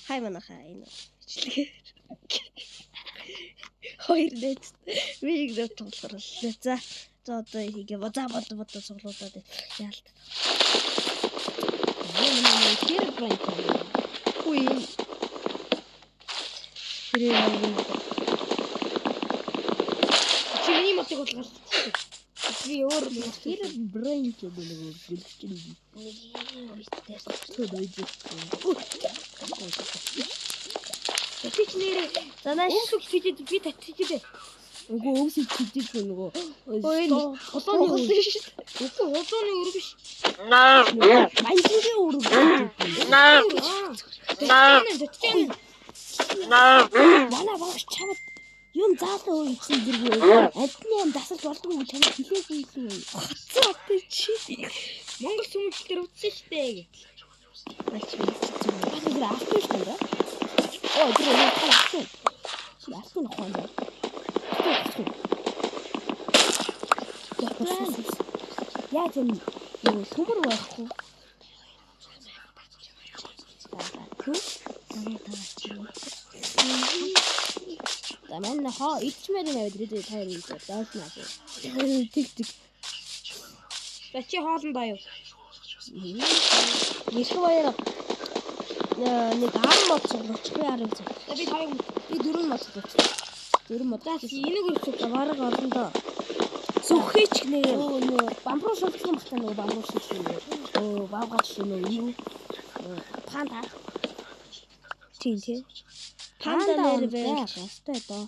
Хай манайхаа энэ бичлэгээр. Хоёр дэд. Виг дэд тоглохоор л. За одоо хийгээ. За бод цуглуулаад яалт. Тэр бранк. Үгүй. Чиний мотыг бодлоо. Би өөр тэр бранк гэдэг нэг гэлчтэй. Нэг Тэч нэрээ за нааш хийгээд би татчихээ. Үгүй өвсөж хийдэг нөгөө. Холооны өрөө шүү дээ. Үгүй холооны өрөө биш. Манжигийн өрөө. Манай багш чамд юм заалаа үйсэн дэргүй. Адны юм дасалж болдгоо чамд хэлээгүй юм. Хацаа чи. Монгол сүмжлэлээр үтсэн шүү дээ. Бач би зүгээр автош байна. Оо тэр нэг хавсан. Яасан хоноо. Яа тийм юу сүмэр байхгүй. Таман хаа ичмэр нэвд рүү тайр хийж даасан аа. Тэг. Бачи хоолндоо юу. Ирэх баяраа нэг 10 мод цуглуулчихгүй харин. Би тайг би 4 мод цуглуулчих. 4 мод. Энийг үрчиж бараг олондоо. Сүхэч нэр бамбруу шилжсэн багтаа нөгөө бамбруу шилжсэн. Баавгач нөгөө юу? Панда. Тийм. Панда нэр байх хэвээр доо.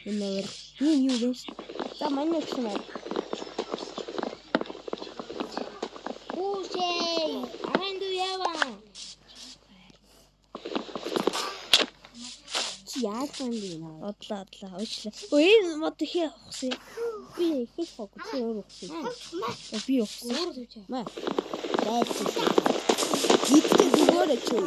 Энэ юу вэ? За манай гэсэн юм. Үсэй, анду ява. Яаж байна? Одлаа. Уучлаа. Энэ мод ихе ухсан. Би их фокус өөр ухсан. Би ухсан. Маа. Идэх зүгээр ч юм.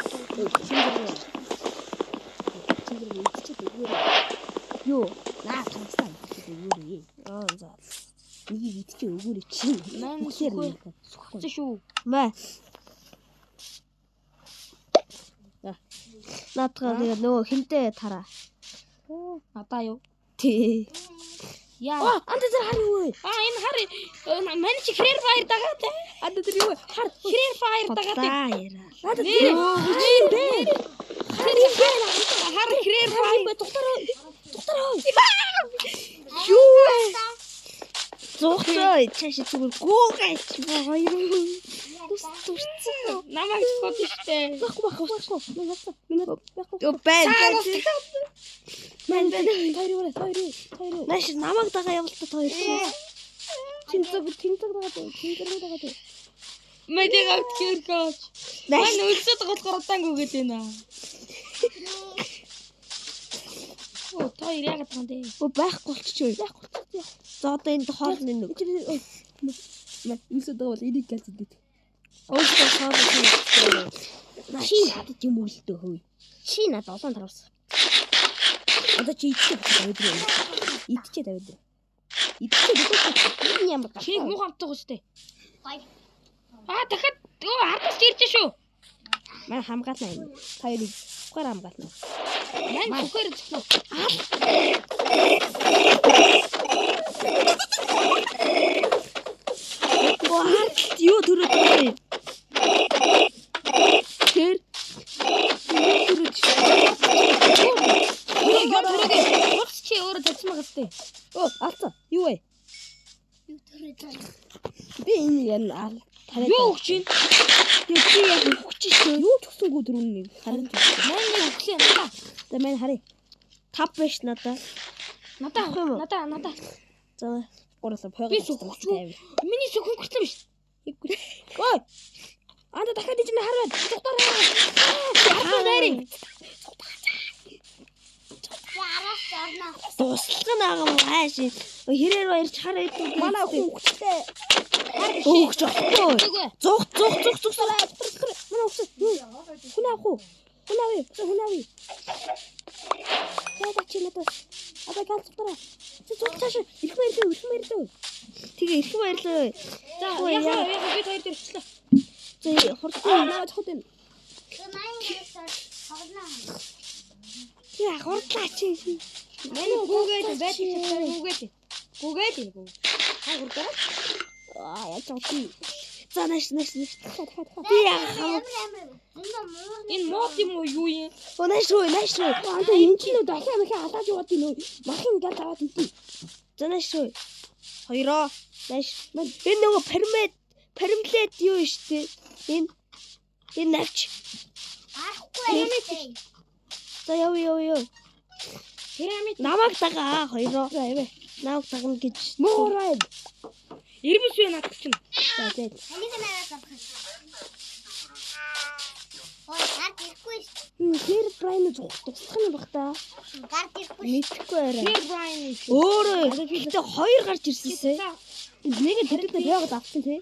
Юу? Наа тустай зүгээр. За. Нэг идэх өгөөрэй чи. Маань сүхсэн шүү. Маа. Наатгаа тэгээ нөгөө хинтээ тараа. Надаа юу? Тий. Яа. Анта зэрэг хар юу вэ? Энэ хар манай чи хрэр фаер дагаад. Анта зэрэг юу вэ? Хар хрэр фаер дагаад. Надад юу? Хар хрэр фаер доктор. Юу вэ? Зогсоо чааш зүгээр гуугаач хоёр. Тусцсан. Намайг скот штэ. Баггүй. Бэн. Тойроо. Наш намайг дагаа явуултаа тойроо. Тинцэг дагаад. Мэдээ авт гэргөөч. Манай үлсэд болохоор удаангүй гээд байна. Оо тойр яагаад тань дээ. Байхгүй болчихоо. За одоо энэ хоолны нэг. Үлсэд бол энийг гэлцээд дээ. Өөсөө хоолны. Чи хатаж юм уу л дөө хөөе. Чи надад олон таравсан. Одоо чи идчихээ тавиад. Энэ ямар гал. Чи муу хамтдаг үстэй. Дахиад хардаж ирж шүү. Маа хамгаална юм. Хоёрыг ухаар хамгаална. Маа ухаар зөвхөн. Юу төрөд вэ? Тэр чи өөрөө тавьсан байгаа сте. Алцаа. Юу вэ? Юу төрөд. Би энэ яа тарай. Юу өгч юм? Чи яг өгч шүү. Юу төгсөнгөө дөрөвнийг харин. Манай өгсөн надаа. За манай харъя. 5 биш надаа. Надаа. За гурлаа пойгоо. Би сүхвэ. Миний сүхвэн гэртлээ биш. Ой. Анда дахиад ичнэ хараад. Доктор. Хараари. Туслах наагам хайш. Хэрээр баярч хараа идэв. Манай хүүхдээ. Өгч өгөө. Зүг. Манай хүүхдээ. Хүн авах уу? Хүн авъя. Яа чи надад. Одоо галзтараа. Чи зүгтааш ирэх мэрдөө. Тэгээ ирэх баярлаа. За яа би хоёр дэрчлээ. За хурдан наваад хот юм. хурдлаа чи. Манай гүгээд байж чадсан гүгээд. Гүгээд. Хаа хурдаа? Яа чамки. За нааш. Би яах вэ? Энэ мод юм уу юу юм? Нааш. Анда энэ чинь дахиад халаад яваад юм уу? Махын гал аваад энэ. За нааш. Хоёроо. Нааш. Энэ нөгөө пермлет юу штэ. Энэ навч. Пирамид. За яв. Пирамид. Намайг дагаа хоёроо. За яваа. Намайг дагна гэж. Моорайд. Ирбис вэ надад чинь. За зээл. Энийг надад авах. Ой, гард ирэхгүй шүү. Хэр брайн зогсох юм баг та. Гард ирэхгүй. Мэдхгүй арай. Хэр Брайан юм шиг. Өөрөө гэтээ хоёр гарч ирсэнсэ. Нэг тэрэгтэй яваад авсан тий.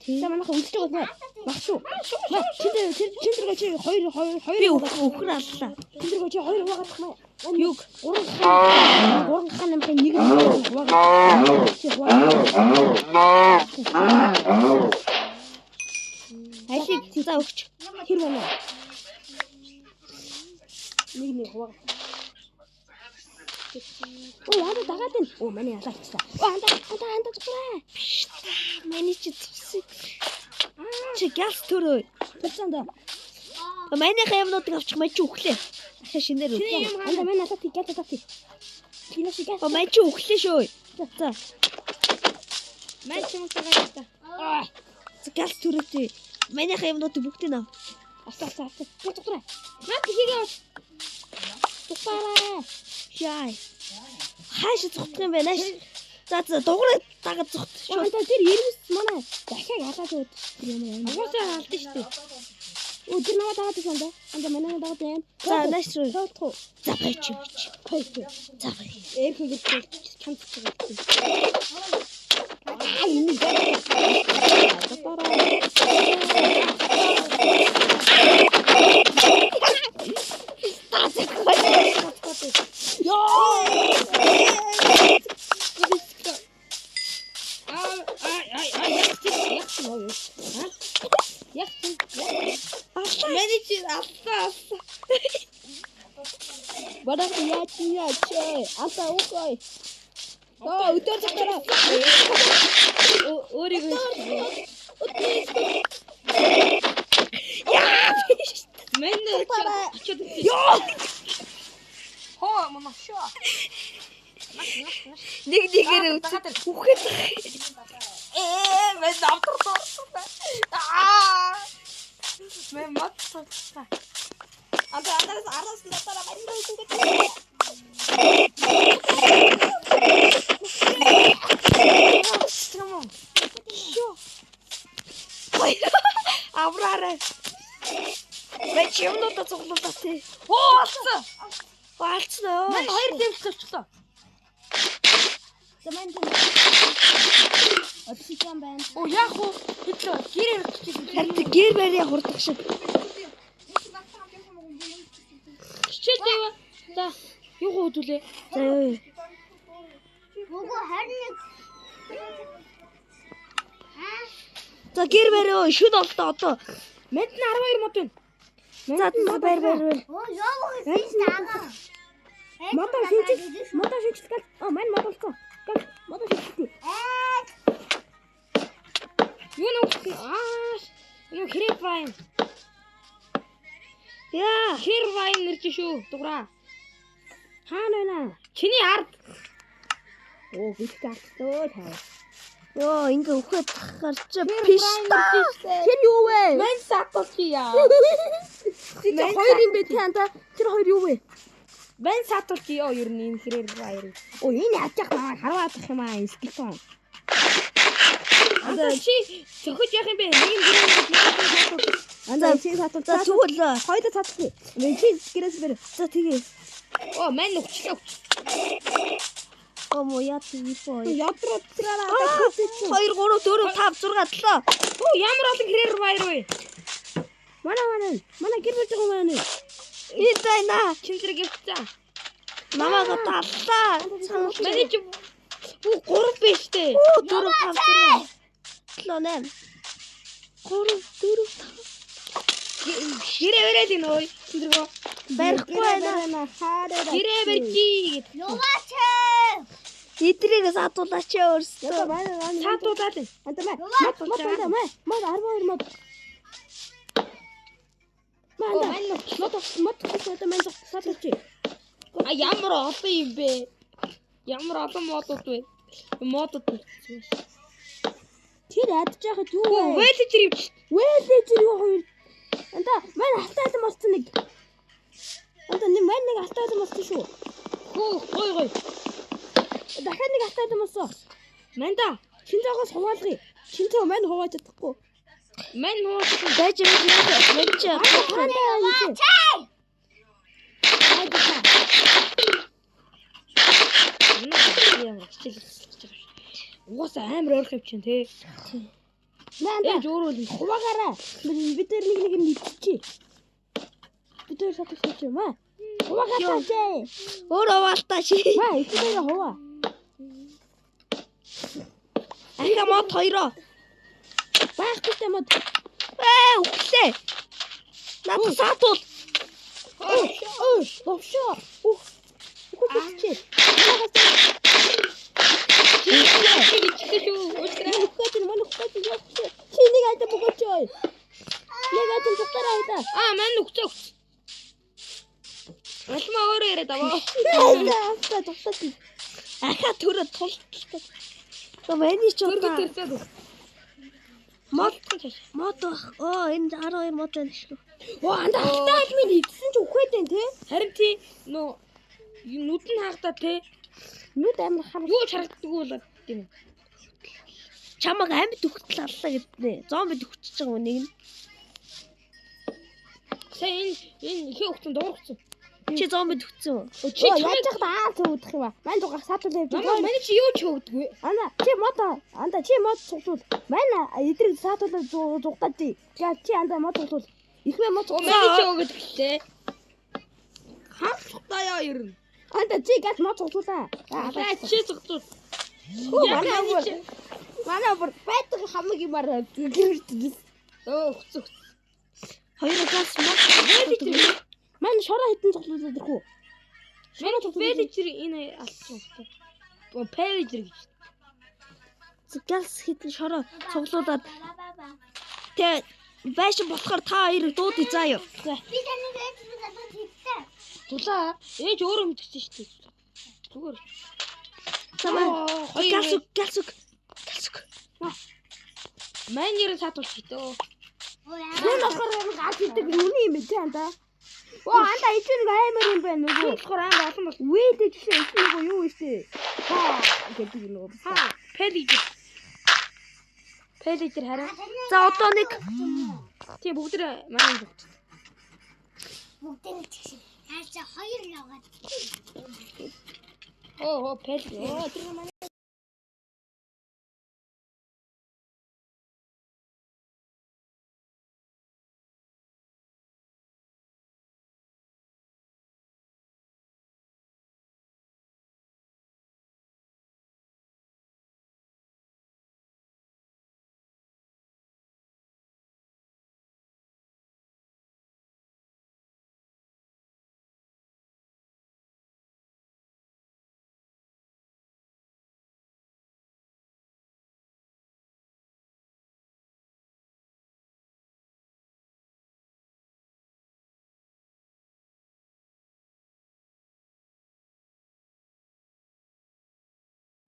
За манайха үлдэж байгаа баг шүү. Чиндэргээ чи хоёр би өхөр аллаа. Чиндэргээ чи хоёр хуваагаад тахмаа. Юг 3 хаан намхын нэг хуваагаад. Чи хуваагаад. Айшиг за өгч. Хэр байна? Нэг хуваагаад. Анда дагаад байна. Манай ялаачихсан. Анда зүгээрээ. Миний чи зүсэг. Чи гялс төрөө. Тэцэндээ. Манайхаа юмнуудыг авчих мань чи өглөө. Ахаа шинээр өглөө. Анда манай алаад гялс татах. Кино шиг гялс. Мань чи өглөө шүү. За. Мань ч юм цагаа та. Гялс төрөөтэй. Манайхаа юмнуудыг бүгдийг нав. Авцаа. Зүгээрээ. Наад хийгээ. Тухаараа. Яа. Хааш зүгтх юм байна ш. За дугаараа дагаад зүгт. Шууд тэр ирмэс манай дахиад ялаад өгд. Тэр юм яа. Агуусаа алдсан шүү дээ. Тэр намайг дагаад байсан да. Манай дагаад байна. За нааш руу. За байж. За бай. Эрхэн гэж чамд байгаа. Энэ Бадах яач. Ата окей. Өдөр цагтараа. Өөрийгөө Мэн очоод Ёо! Хоо моношоо. Нэгээр үхэт. Мэн авторлоо. Мэн матсаа. Андаас араас натара барилаа үхэт. Авраарай. Мэн чимнуудаа цуглуулаа тий. Алцсан. Алцсан. Мэн хоёр дэмж тавьчихлаа. За мэн Обсидиан байна. Яах вэ? Хэвлээ гэрээр очиж. Харин гэр бариа хурдаг шиг. Хичээдээ. За юу хөдөлөө. За юу. Богоо 21. За гэр бариа шүд олдоо одоо. Мэд нь 12 мод байна. За байр. Оо яах вэ? Таагаа. Мото шигч гал. Мань модолцоо. Гал мото шигч. Юу нөх юу хэрэг байна. Яа, Хэр вайн нэрч шүү. Дуграа. хаана байна? Чиний ард. Бэлтгэж тоо таа. Йоо, ингээ үхээд гарч пиш та. Тэр юу вэ? Мэн сатос яа. Тэр хоёр юм бэ тий анда. Тэр хоёр юу вэ? Мэн сатос яа ер нь энэ хэрэг вайн. Энэ яачих маа харваадах юм аа скелтон. Анда чи зөвхөж яах юм бэ? Нэг юм гэрээ. Анда чи сатал. За тэгвэл хоёул сатал. Мэн чи гэрээс бэр. За тэгээ. Мэн өгчлөө. Мо яат ийпоо. Ядруу траараа. 2 3 4 5 6 7. Ямар олон хэрэг вайн вэ? Манай гэр бүл жоо байна. Энэ дайна. Чин зэрэг явцаа. Намайг тааллаа. Манай чи 3 биш дээ. 4 5 6 7 8 3 4 Гэрээ өрөөд ин ой. Чин зэрэг. Барихгүй байна. Хаараа. Гэрээ барьчи гэдэг. Яваач. Эдрийг саатуулаач өөрсдөө. Саатуулаад байна. Анда маа. Мод 12 мод. Манда. Мод саатуулч. А ямар олон юм бэ? Ямар олон модууд вэ? Модууд үлдсэн. Тэр ядж яхад юу Оо, вэ? вэлэжэр ивч. Вэлэжэр юу хоёр. Анда маань алтайсан болсон нэг. Анда маань нэг алтайсан болсон шүү. Хөө, гой. Дахиад нэг алтайсан болсон. Манда. Шинжаагаас хуваалгая. Шинжаа маань хувааж чадахгүй. Мань нууц. Байж Уус амар ойрох явчихна те. Манда өөрөө л хуваагаараа. Бид нэг мэдчихье. Бид сатчих юм аа. Хуваагаараа чээ. Өөрөө валтаа чи. Маа ихтэй хуваа. Ага мод хоёроо. Баахтай мод. Үхлээ. Надад саатуул. Ловшоо. Үхчихээ. Чиний гайда богочой. Нэг атом туктараа хайда. Мань нүгцээ. Алма өөрөө яриад аваа. Аста туктат. Аха төрө тулталтай. Томэний ч Төргөд. мод энэ 12 мод байна шүү. Анда халтаа админ идсэн ч үхээд байна те. Харин тий нөө нүд нь хаагдаа те. Нүд амар хар. Юу харагддаг бол тийм үү. Чамаг амьд үхтэл аллаа гэднэ. Зомбид үхчихэж байгаа нэг нь. Сайн энэ ихе өгсөн дуурахсан. Чи зомбид үхсэн үү? Чи яаж яхад аа цуудах юм аа. Мань дугаар саатуул явж байгаа. Манай чи юу ч өгдөггүй. Анда чи мод цуглуул. Мань эдрийг саатуулаад зугтаад тий. Чи анда мод цуглуул. Ихмээ мод цуглуул. Манай чи өгöd гэлээ. Хаа ер нь. Анда чи газ мод цуглуулаа. Чи зүгтүү. Манай бүр байдаг хамаг юмар гэрэлтдээс. Өгцөг. Хоёр газ мод. Мань шороо хитэн цуглуулаад ирэх үү? Шороо цуглуулаад энэ алсан юм. Пэвэжэр гэж. Галс хитэн шороо цуглуулад тэгээ байшин болохоор та хоёр дуудъя заа юу. Би таны хэлсэн. Тулаа. Ээж өөрөө мэдчихсэн шүү дээ. Зүгээр. Тамаа. Галс. Мань нэр сатуулж хитөө. Юу болохоор газ хитэг нүний юм бэ анда. Анда ичэн амар юм байна нөгөө. Тэгэхээр амар олон бол. Вэдэж чинь нөгөө юу ийшээ. Гэдэг нөгөө. Пэлэжэр хараа. За одоо нэг Тийм бүгд манай бүгд. Бүгдээ чигшээ. Хаашаа хоёр л аваад. Пэлэжэр. Тэр манай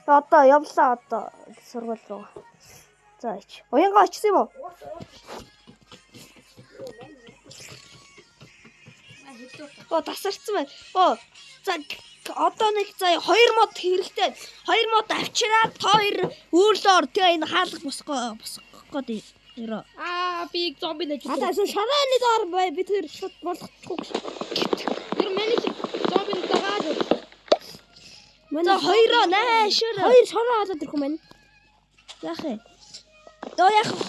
одоо явлаа одоо сургууль руу. За ич. Уянга очсон юм уу? Тасарсан байна. За одоо нэг за 2 мод хэрэгтэй. 2 мод авчираад та хоёр өөрлөөр тэгээ энэ хаалга босгох гээд ирээ. би зомби нэж. Шарооны доор бай би тэр шууд болгохгүй. Тэр миний зомби дагаад. За хоёроо наашир. Хоёр шороо олоод ирэх юм байна. Яах вэ? Доо яах вэ?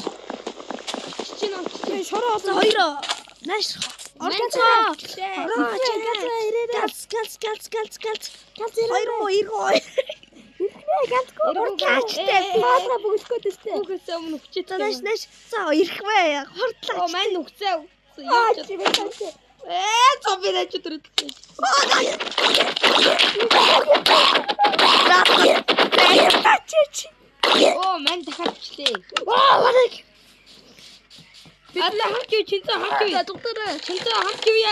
Чи шороо олоод хоёроо нааш. Орцоо. Галс хоёроо иргөө. Галсгүй галчтай. Маалга бүгэлэхгүй дэстэй. Үгээс өмнө хүчтэй. Нааш. За ирэхвэ. Хордлоо. Мань нүгцээ. Зомби 왜 내 쪽으로 맨 다같이 와나 아싸 학교 진짜 학교 나 똑들어 진짜 학교야